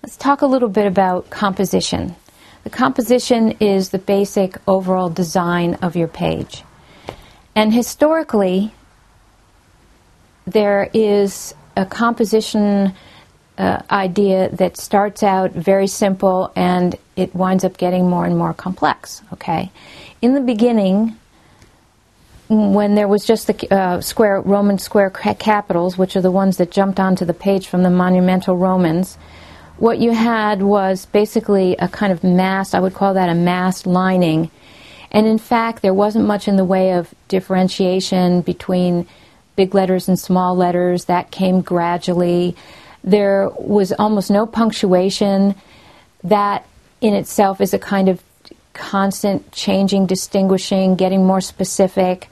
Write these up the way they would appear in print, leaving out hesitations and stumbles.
let's talk a little bit about composition. The composition is the basic overall design of your page. And historically, there is a composition idea that starts out very simple and it winds up getting more and more complex, okay? In the beginning, when there was just the Roman square capitals, which are the ones that jumped onto the page from the monumental Romans, what you had was basically a kind of massed, I would call that a massed lining. And in fact, there wasn't much in the way of differentiation between big letters and small letters. That came gradually. There was almost no punctuation. That in itself is a kind of constant changing, distinguishing, getting more specific.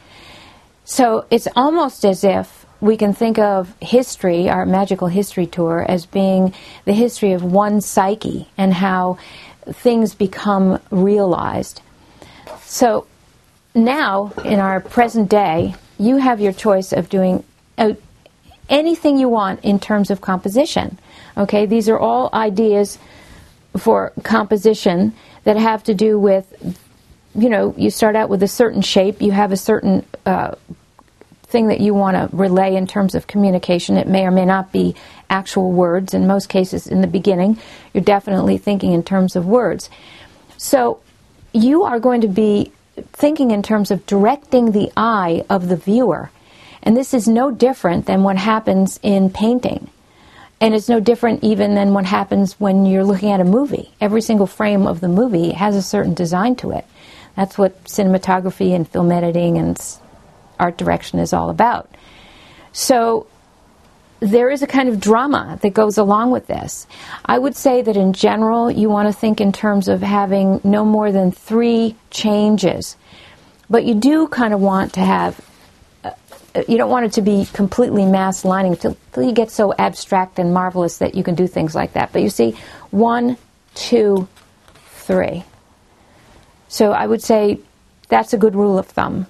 So it's almost as if we can think of history, our magical history tour, as being the history of one psyche and how things become realized. So now, in our present day, you have your choice of doing anything you want in terms of composition. Okay, these are all ideas for composition that have to do with, you know, you start out with a certain shape, you have a certain thing that you want to relay in terms of communication. It may or may not be actual words. In most cases, in the beginning, you're definitely thinking in terms of words. So you are going to be thinking in terms of directing the eye of the viewer. And this is no different than what happens in painting. And it's no different even than what happens when you're looking at a movie. Every single frame of the movie has a certain design to it. That's what cinematography and film editing and art direction is all about. So there is a kind of drama that goes along with this. I would say that in general, you want to think in terms of having no more than 3 changes. But you do kind of want to have, you don't want it to be completely mass lining until you get so abstract and marvelous that you can do things like that. But you see, 1, 2, 3. So I would say that's a good rule of thumb.